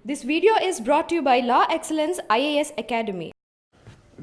This video is brought to you by Law Excellence IAS Academy.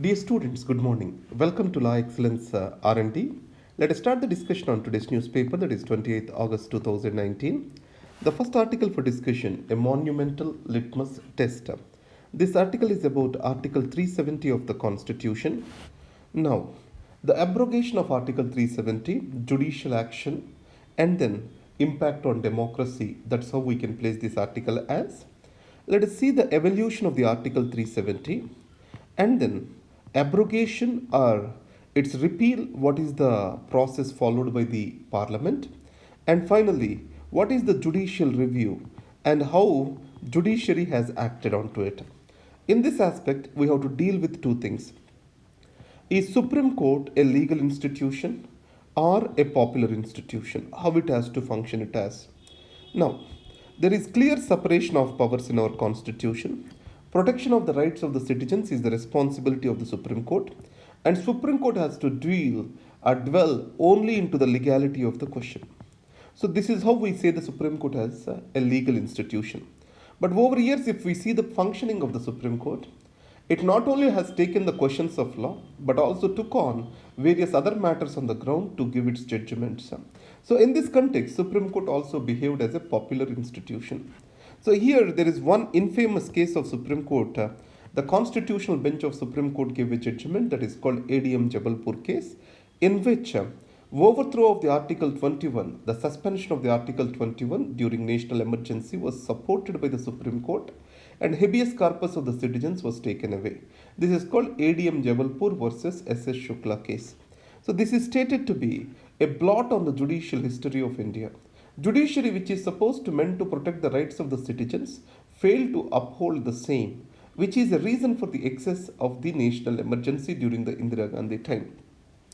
Dear students, good morning. Welcome to Law Excellence R&D. Let us start the discussion on today's newspaper, that is 28th August 2019. The first article for discussion, a monumental litmus test. This article is about Article 370 of the Constitution. Now, the abrogation of Article 370, judicial action, and then impact on democracy. That's how we can place this article as. Let us see the evolution of the Article 370 and then abrogation or its repeal, what is the process followed by the Parliament, and finally, what is the judicial review and how judiciary has acted onto it. In this aspect, we have to deal with two things. Is Supreme Court a legal institution or a popular institution? How it has to function it as. Now, there is clear separation of powers in our constitution. Protection of the rights of the citizens is the responsibility of the Supreme Court, and Supreme Court has to dwell only into the legality of the question. So this is how we say the Supreme Court as a legal institution. But over years, if we see the functioning of the Supreme Court, it not only has taken the questions of law, but also took on various other matters on the ground to give its judgments. So in this context, Supreme Court also behaved as a popular institution. So here there is one infamous case of Supreme Court. The Constitutional Bench of Supreme Court gave a judgment that is called ADM Jabalpur case, in which overthrow of the Article 21, the suspension of the Article 21 during national emergency was supported by the Supreme Court, and habeas corpus of the citizens was taken away. This is called ADM Jabalpur versus SS Shukla case. So this is stated to be a blot on the judicial history of India. Judiciary, which is supposed to meant to protect the rights of the citizens, failed to uphold the same, which is a reason for the excess of the national emergency during the Indira Gandhi time.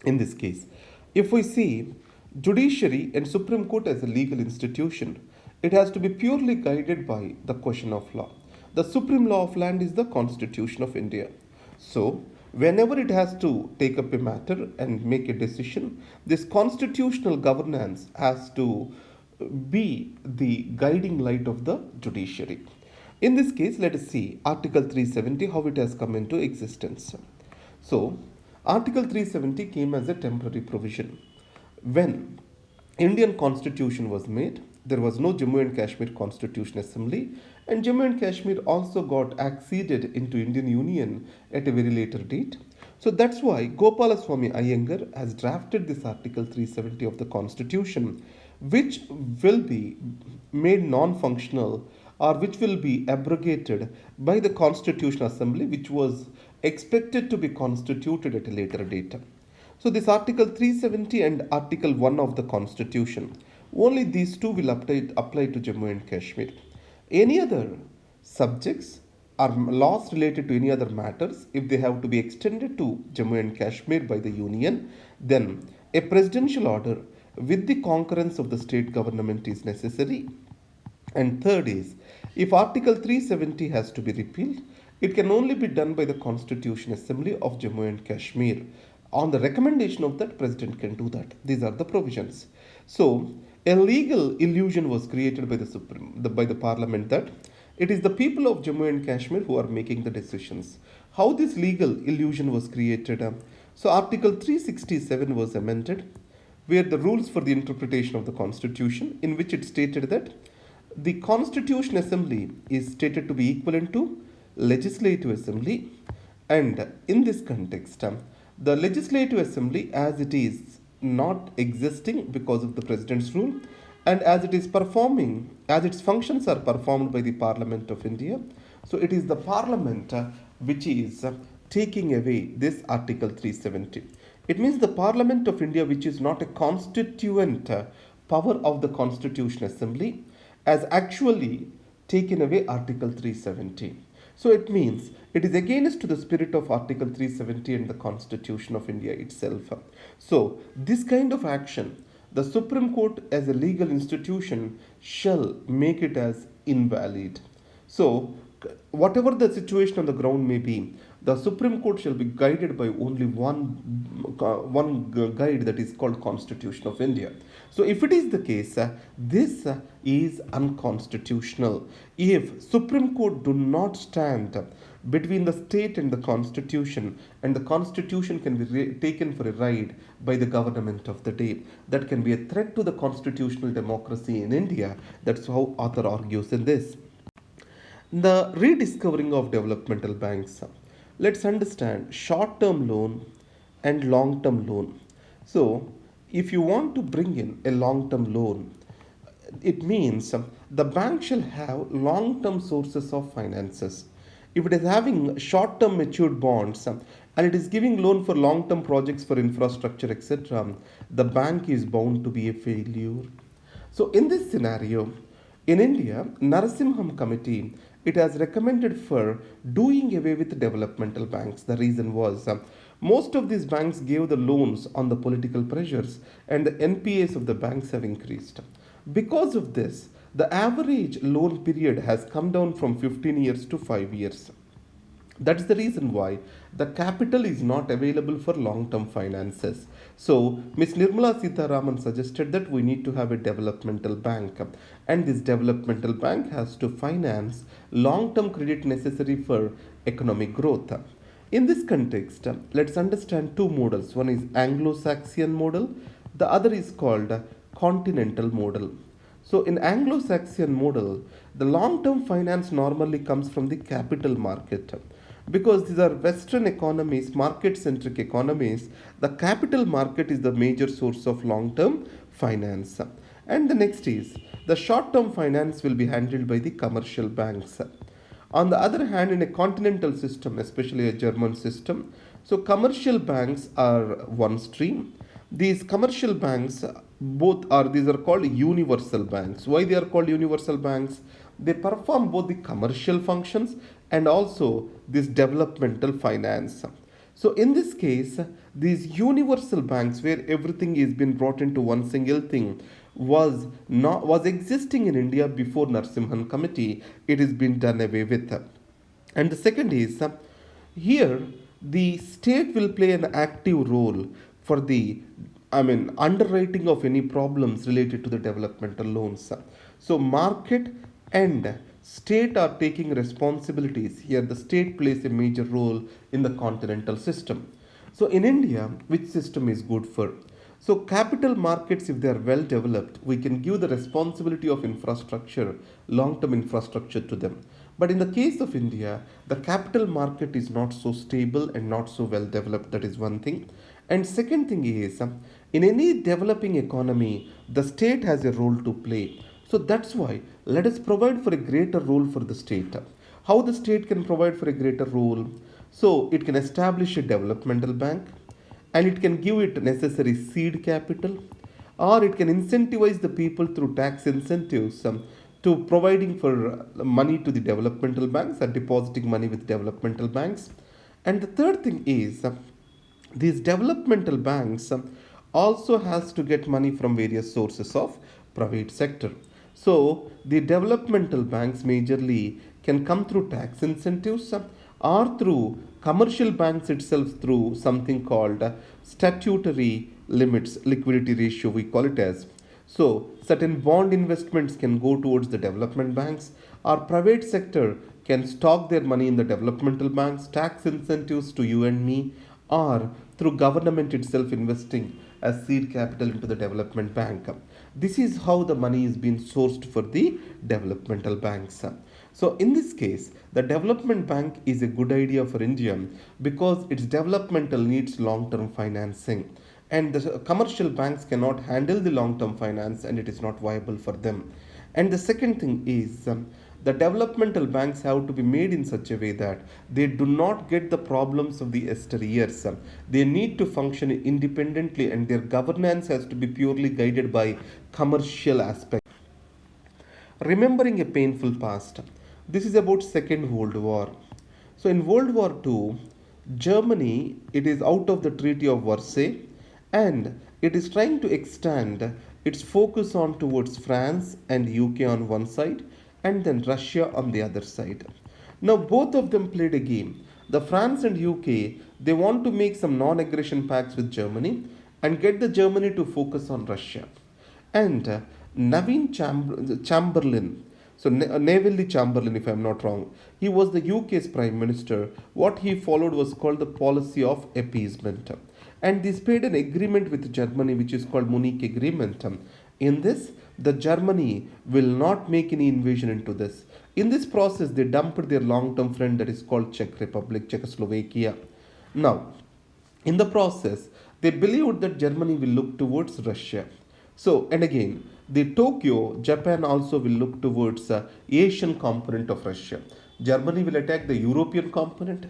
In this case, if we see judiciary and Supreme Court as a legal institution, it has to be purely guided by the question of law. The supreme law of land is the Constitution of India. So, whenever it has to take up a matter and make a decision, this constitutional governance has to be the guiding light of the judiciary. In this case, let us see Article 370, how it has come into existence. So, Article 370 came as a temporary provision. When Indian Constitution was made, there was no Jammu and Kashmir Constitution Assembly, and Jammu and Kashmir also got acceded into Indian Union at a very later date. So that's why Gopalaswamy Iyengar has drafted this Article 370 of the Constitution, which will be made non-functional or which will be abrogated by the Constitutional Assembly, which was expected to be constituted at a later date. So this Article 370 and Article 1 of the Constitution, only these two will apply to Jammu and Kashmir. Any other subjects or laws related to any other matters, if they have to be extended to Jammu and Kashmir by the Union, then a presidential order with the concurrence of the state government is necessary. And third is, if Article 370 has to be repealed, it can only be done by the Constitution Assembly of Jammu and Kashmir. On the recommendation of that, President can do that. These are the provisions. So, a legal illusion was created by the Parliament that it is the people of Jammu and Kashmir who are making the decisions. How this legal illusion was created? So, Article 367 was amended, where the rules for the interpretation of the Constitution, in which it stated that the Constitution Assembly is stated to be equivalent to Legislative Assembly, and in this context, the Legislative Assembly, as it is not existing because of the President's rule, and as it is performing, as its functions are performed by the Parliament of India, so it is the Parliament which is taking away this Article 370. It means the Parliament of India, which is not a constituent power of the Constitution Assembly, has actually taken away Article 370. So it means it is against to the spirit of Article 370 and the Constitution of India itself. So this kind of action, the Supreme Court as a legal institution shall make it as invalid. So whatever the situation on the ground may be, The Supreme Court shall be guided by only one guide, that is called Constitution of India. So if it is the case, this is unconstitutional. If Supreme Court do not stand between the state and the constitution, and the constitution can be taken for a ride by the government of the day, that can be a threat to the constitutional democracy in India. That's how author argues in this. The rediscovering of developmental banks. Let's understand short term loan and long term loan. So, if you want to bring in a long term loan, it means the bank shall have long term sources of finances. If it is having short term matured bonds and it is giving loan for long term projects for infrastructure, etc., the bank is bound to be a failure. So, in this scenario, in India, Narasimham Committee, it has recommended for doing away with developmental banks. The reason was most of these banks gave the loans on the political pressures, and the NPAs of the banks have increased. Because of this, the average loan period has come down from 15 years to 5 years. That's the reason why the capital is not available for long term finances. So, Ms. Nirmala Sitharaman suggested that we need to have a developmental bank, and this developmental bank has to finance long term credit necessary for economic growth. In this context, let's understand two models. One is Anglo Saxon model, the other is called continental model. So, in Anglo Saxon model, the long term finance normally comes from the capital market. Because these are Western economies, market centric economies, the capital market is the major source of long term finance. And the next is the short term finance will be handled by the commercial banks. On the other hand, in a continental system, especially a German system, so commercial banks are one stream. These commercial banks, these are called universal banks. Why they are called universal banks? They perform both the commercial functions and also this developmental finance. So in this case, these universal banks where everything is been brought into one single thing was existing in India before Narsimhan Committee. It has been done away with. And the second is here the state will play an active role for the underwriting of any problems related to the developmental loans. So market and state are taking responsibilities. Here the state plays a major role in the continental system. So in India, which system is good for? So capital markets, if they are well developed, we can give the responsibility of infrastructure, long-term infrastructure to them. But in the case of India, the capital market is not so stable and not so well developed. That is one thing. And second thing is, in any developing economy, the state has a role to play. So that's why let us provide for a greater role for the state. How the state can provide for a greater role? So it can establish a developmental bank, and it can give it necessary seed capital, or it can incentivize the people through tax incentives to providing for money to the developmental banks and depositing money with developmental banks. And the third thing is these developmental banks also has to get money from various sources of private sector. So the developmental banks majorly can come through tax incentives or through commercial banks itself through something called statutory limits, liquidity ratio we call it as. So certain bond investments can go towards the development banks, or private sector can stock their money in the developmental banks, tax incentives to you and me, or through government itself investing as seed capital into the development bank. This is how the money is being sourced for the developmental banks. So in this case, the development bank is a good idea for India because its developmental needs long-term financing, and the commercial banks cannot handle the long-term finance, and it is not viable for them. And the second thing is the developmental banks have to be made in such a way that they do not get the problems of the yesteryears. They need to function independently, and their governance has to be purely guided by commercial aspects. Remembering a painful past. This is about Second World War. So in World War II, Germany, it is out of the Treaty of Versailles, and it is trying to extend its focus on towards France and UK on one side, and then Russia on the other side. Now both of them played a game. The France and UK, they want to make some non-aggression pacts with Germany and get the Germany to focus on Russia. And Chamberlain, so Neville Chamberlain, if I'm not wrong, he was the UK's Prime Minister. What he followed was called the policy of appeasement. And this made an agreement with Germany, which is called Munich Agreement. In this, the Germany will not make any invasion into this. In this process, they dumped their long-term friend that is called Czech Republic, Czechoslovakia. Now, in the process, they believed that Germany will look towards Russia. So, and again, the Tokyo, Japan also will look towards the Asian component of Russia. Germany will attack the European component.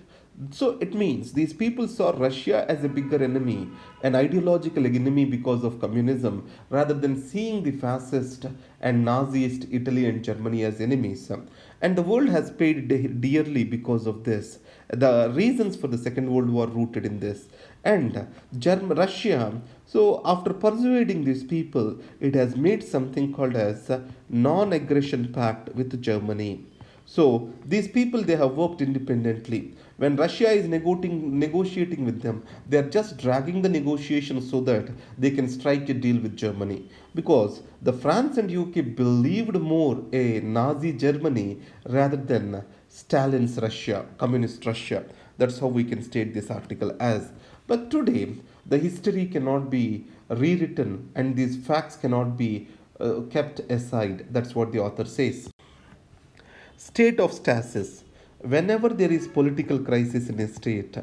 So it means these people saw Russia as a bigger enemy, an ideological enemy because of communism, rather than seeing the fascist and Naziist Italy and Germany as enemies. And the world has paid dearly because of this. The reasons for the Second World War rooted in this. And Russia, so after persuading these people, it has made something called as a non-aggression pact with Germany. So these people, they have worked independently. When Russia is negotiating with them, they are just dragging the negotiations so that they can strike a deal with Germany. Because the France and UK believed more a Nazi Germany rather than Stalin's Russia, communist Russia. That's how we can state this article as. But today, the history cannot be rewritten and these facts cannot be kept aside. That's what the author says. State of stasis. Whenever there is political crisis in a state,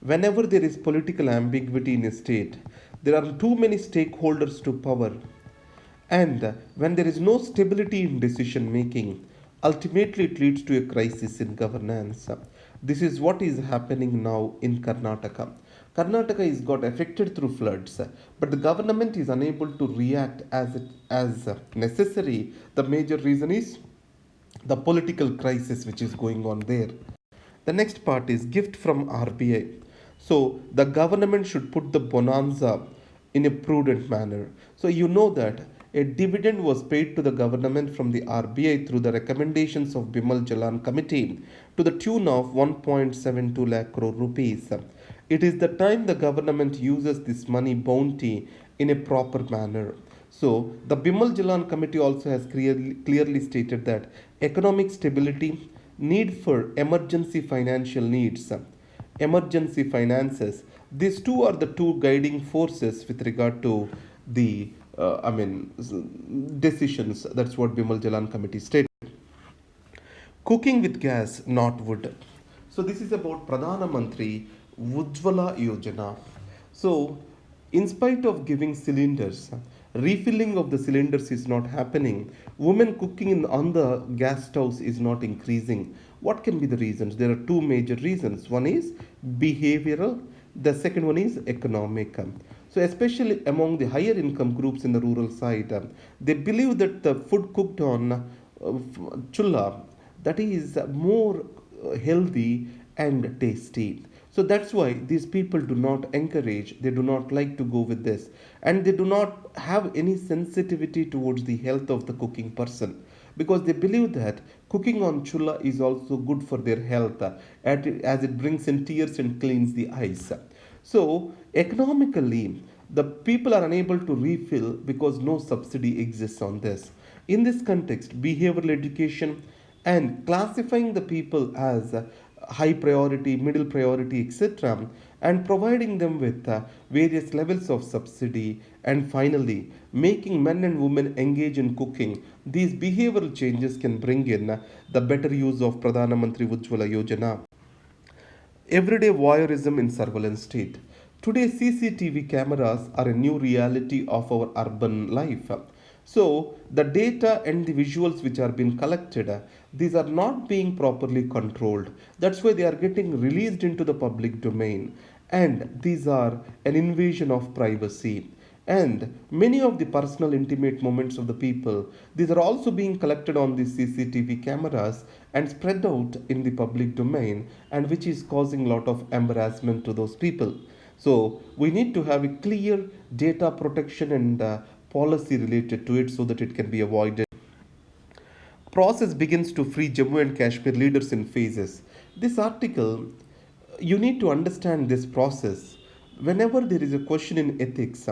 whenever there is political ambiguity in a state, there are too many stakeholders to power. And when there is no stability in decision making, ultimately it leads to a crisis in governance. This is what is happening now in Karnataka. Karnataka is got affected through floods, but the government is unable to react as necessary. The major reason is the political crisis which is going on there. The next part is gift from RBI. So the government should put the bonanza in a prudent manner. So you know that a dividend was paid to the government from the RBI through the recommendations of Bimal Jalan Committee to the tune of 1.72 lakh crore rupees. It is the time the government uses this money bounty in a proper manner. So, the Bimal Jalan Committee also has clearly stated that economic stability, need for emergency financial needs, emergency finances, these two are the two guiding forces with regard to the decisions. That's what Bimal Jalan Committee stated. Cooking with gas, not wood. So this is about Pradhana Mantri Ujjwala Yojana. So, in spite of giving cylinders, refilling of the cylinders is not happening. Women cooking on the gas stoves is not increasing. What can be the reasons? There are two major reasons. One is behavioral. The second one is economic. So, especially among the higher income groups in the rural side, they believe that the food cooked on chulla, that is more healthy and tasty. So that's why these people do not encourage, they do not like to go with this, and they do not have any sensitivity towards the health of the cooking person, because they believe that cooking on chulla is also good for their health, as it brings in tears and cleans the eyes. So economically, the people are unable to refill because no subsidy exists on this. In this context, behavioral education and classifying the people as high priority, middle priority, etc., and providing them with various levels of subsidy, and finally making men and women engage in cooking. These behavioral changes can bring in the better use of Pradhana Mantri Ujjwala Yojana. Everyday voyeurism in surveillance state. Today, CCTV cameras are a new reality of our urban life. So, the data and the visuals which are being collected, these are not being properly controlled. That's why they are getting released into the public domain. And these are an invasion of privacy. And many of the personal intimate moments of the people, these are also being collected on the CCTV cameras and spread out in the public domain, and which is causing a lot of embarrassment to those people. So we need to have a clear data protection and policy related to it so that it can be avoided. Process begins to free Jammu and Kashmir leaders in phases. This article you need to understand this process. Whenever there is a question in ethics,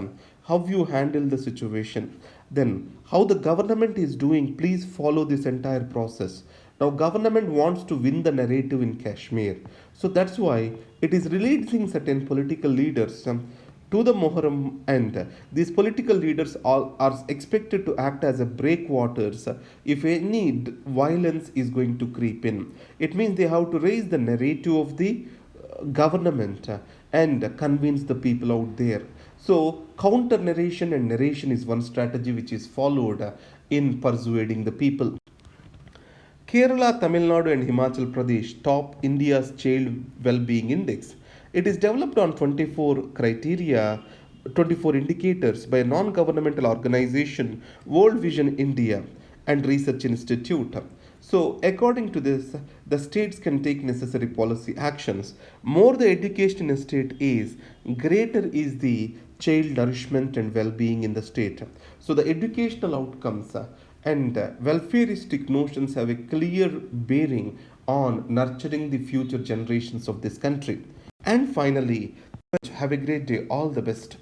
how you handle the situation, then how the government is doing, please follow this entire process. Now, government wants to win the narrative in Kashmir, so that's why it is releasing certain political leaders to the Muharram end. These political leaders are expected to act as a breakwaters if any violence is going to creep in. It means they have to raise the narrative of the government and convince the people out there. So, counter narration and narration is one strategy which is followed in persuading the people. Kerala, Tamil Nadu, and Himachal Pradesh top India's Child Well-being Index. It is developed on 24 indicators by a non-governmental organization, World Vision India and Research Institute. So, according to this, the states can take necessary policy actions. More the education in a state is, greater is the child nourishment and well-being in the state. So, the educational outcomes and welfareistic notions have a clear bearing on nurturing the future generations of this country. And finally, have a great day. All the best.